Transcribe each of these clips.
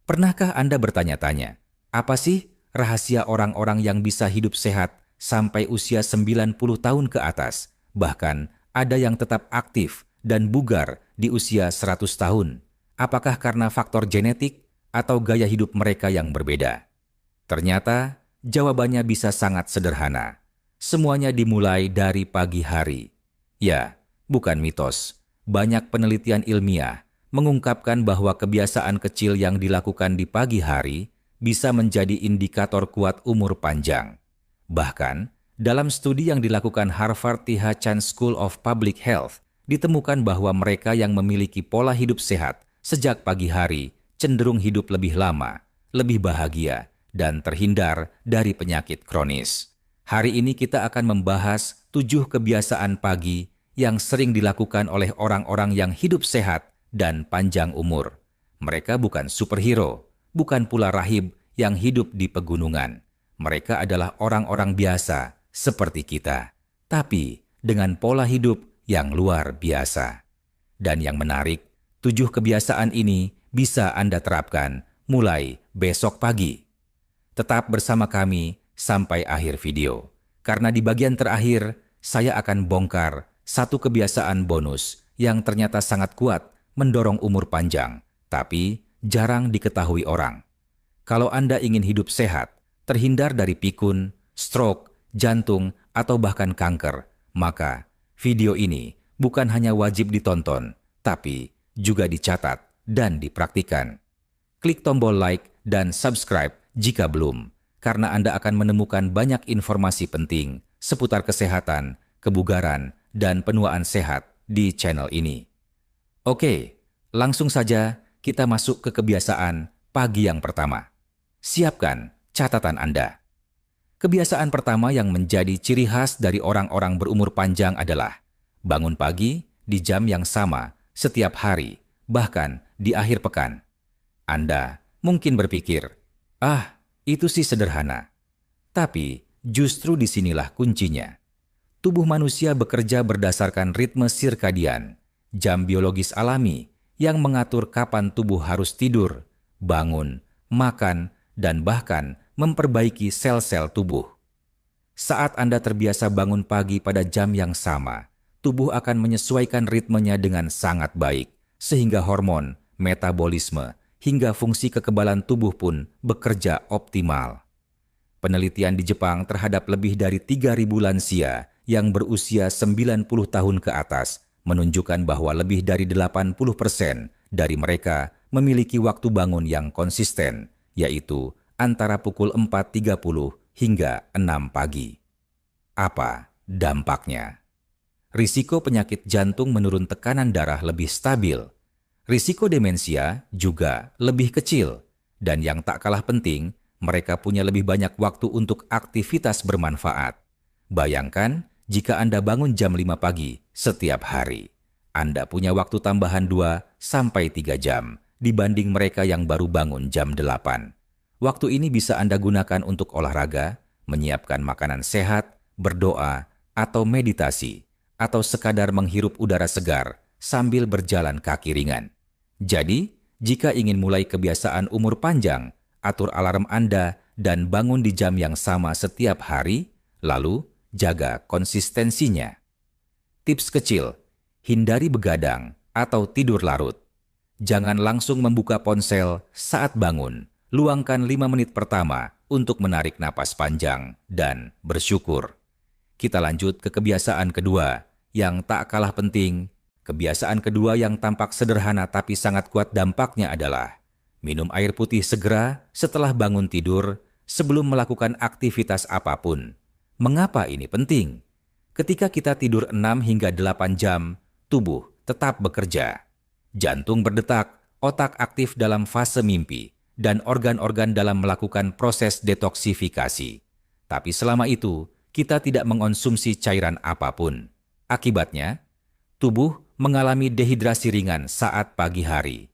Pernahkah Anda bertanya-tanya, apa sih rahasia orang-orang yang bisa hidup sehat sampai usia 90 tahun ke atas? Bahkan ada yang tetap aktif dan bugar di usia 100 tahun. Apakah karena faktor genetik atau gaya hidup mereka yang berbeda? Ternyata jawabannya bisa sangat sederhana. Semuanya dimulai dari pagi hari. Ya, bukan mitos. Banyak penelitian ilmiah mengungkapkan bahwa kebiasaan kecil yang dilakukan di pagi hari bisa menjadi indikator kuat umur panjang. Bahkan, dalam studi yang dilakukan Harvard T.H. Chan School of Public Health, ditemukan bahwa mereka yang memiliki pola hidup sehat sejak pagi hari cenderung hidup lebih lama, lebih bahagia, dan terhindar dari penyakit kronis. Hari ini kita akan membahas 7 kebiasaan pagi yang sering dilakukan oleh orang-orang yang hidup sehat dan panjang umur. Mereka bukan superhero, bukan pula rahib yang hidup di pegunungan. Mereka adalah orang-orang biasa seperti kita, tapi dengan pola hidup yang luar biasa. Dan yang menarik, 7 kebiasaan ini bisa Anda terapkan mulai besok pagi. Tetap bersama kami sampai akhir video, karena di bagian terakhir saya akan bongkar satu kebiasaan bonus yang ternyata sangat kuat mendorong umur panjang, tapi jarang diketahui orang. Kalau Anda ingin hidup sehat, terhindar dari pikun, stroke, jantung, atau bahkan kanker, maka video ini bukan hanya wajib ditonton, tapi juga dicatat dan dipraktikkan. Klik tombol like dan subscribe jika belum, karena Anda akan menemukan banyak informasi penting seputar kesehatan, kebugaran, dan penuaan sehat di channel ini. Oke, langsung saja kita masuk ke kebiasaan pagi yang pertama. Siapkan catatan Anda. Kebiasaan pertama yang menjadi ciri khas dari orang-orang berumur panjang adalah bangun pagi di jam yang sama setiap hari, bahkan di akhir pekan. Anda mungkin berpikir, itu sih sederhana. Tapi justru disinilah kuncinya. Tubuh manusia bekerja berdasarkan ritme sirkadian, jam biologis alami yang mengatur kapan tubuh harus tidur, bangun, makan, dan bahkan memperbaiki sel-sel tubuh. Saat Anda terbiasa bangun pagi pada jam yang sama, tubuh akan menyesuaikan ritmenya dengan sangat baik, sehingga hormon, metabolisme, hingga fungsi kekebalan tubuh pun bekerja optimal. Penelitian di Jepang terhadap lebih dari 3.000 lansia yang berusia 90 tahun ke atas menunjukkan bahwa lebih dari 80% dari mereka memiliki waktu bangun yang konsisten, yaitu antara pukul 4.30 hingga 6 pagi. Apa dampaknya? Risiko penyakit jantung menurun, tekanan darah lebih stabil. Risiko demensia juga lebih kecil. Dan yang tak kalah penting, mereka punya lebih banyak waktu untuk aktivitas bermanfaat. Bayangkan jika Anda bangun jam 5 pagi setiap hari. Anda punya waktu tambahan 2-3 jam dibanding mereka yang baru bangun jam 8. Waktu ini bisa Anda gunakan untuk olahraga, menyiapkan makanan sehat, berdoa, atau meditasi, atau sekadar menghirup udara segar sambil berjalan kaki ringan. Jadi, jika ingin mulai kebiasaan umur panjang, atur alarm Anda dan bangun di jam yang sama setiap hari, lalu jaga konsistensinya. Tips kecil, hindari begadang atau tidur larut. Jangan langsung membuka ponsel saat bangun. Luangkan 5 menit pertama untuk menarik napas panjang dan bersyukur. Kita lanjut ke kebiasaan kedua yang tak kalah penting. Kebiasaan kedua yang tampak sederhana tapi sangat kuat dampaknya adalah minum air putih segera setelah bangun tidur sebelum melakukan aktivitas apapun. Mengapa ini penting? Ketika kita tidur 6 hingga 8 jam, tubuh tetap bekerja. Jantung berdetak, otak aktif dalam fase mimpi, dan organ-organ dalam melakukan proses detoksifikasi. Tapi selama itu, kita tidak mengonsumsi cairan apapun. Akibatnya, tubuh mengalami dehidrasi ringan saat pagi hari.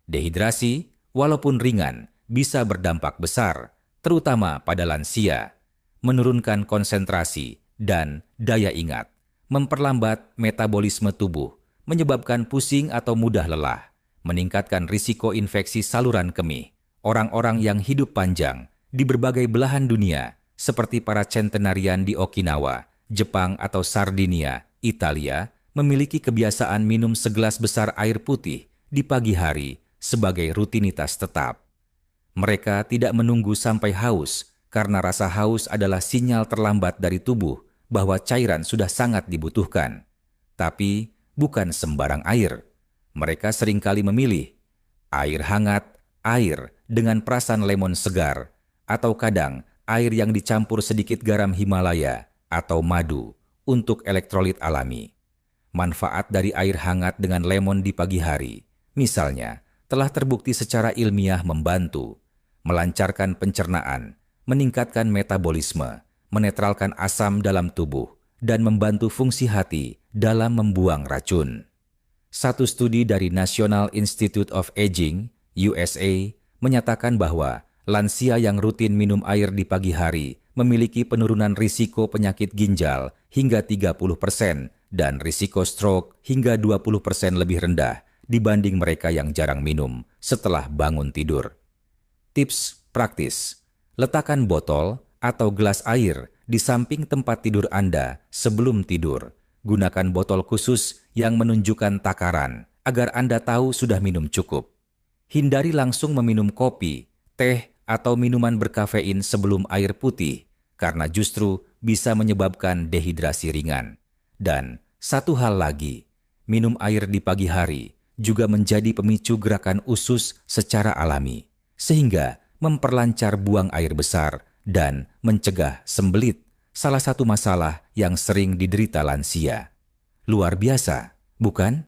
Dehidrasi, walaupun ringan, bisa berdampak besar, terutama pada lansia, menurunkan konsentrasi dan daya ingat, memperlambat metabolisme tubuh, menyebabkan pusing atau mudah lelah, meningkatkan risiko infeksi saluran kemih. orang-orang yang hidup panjang di berbagai belahan dunia, seperti para centenarian di Okinawa, Jepang atau Sardinia, Italia, memiliki kebiasaan minum segelas besar air putih di pagi hari sebagai rutinitas tetap. Mereka tidak menunggu sampai haus, karena rasa haus adalah sinyal terlambat dari tubuh bahwa cairan sudah sangat dibutuhkan. Tapi bukan sembarang air. Mereka seringkali memilih air hangat, air dengan perasan lemon segar, atau kadang air yang dicampur sedikit garam Himalaya atau madu untuk elektrolit alami. Manfaat dari air hangat dengan lemon di pagi hari, misalnya, telah terbukti secara ilmiah membantu melancarkan pencernaan, meningkatkan metabolisme, menetralkan asam dalam tubuh, dan membantu fungsi hati dalam membuang racun. Satu studi dari National Institute of Aging, USA, menyatakan bahwa lansia yang rutin minum air di pagi hari memiliki penurunan risiko penyakit ginjal hingga 30% dan risiko stroke hingga 20% lebih rendah dibanding mereka yang jarang minum setelah bangun tidur. Tips praktis: letakkan botol atau gelas air di samping tempat tidur Anda sebelum tidur. Gunakan botol khusus yang menunjukkan takaran agar Anda tahu sudah minum cukup. Hindari langsung meminum kopi, teh, atau minuman berkafein sebelum air putih, karena justru bisa menyebabkan dehidrasi ringan. Dan satu hal lagi, minum air di pagi hari juga menjadi pemicu gerakan usus secara alami, sehingga memperlancar buang air besar dan mencegah sembelit, salah satu masalah yang sering diderita lansia. Luar biasa, bukan?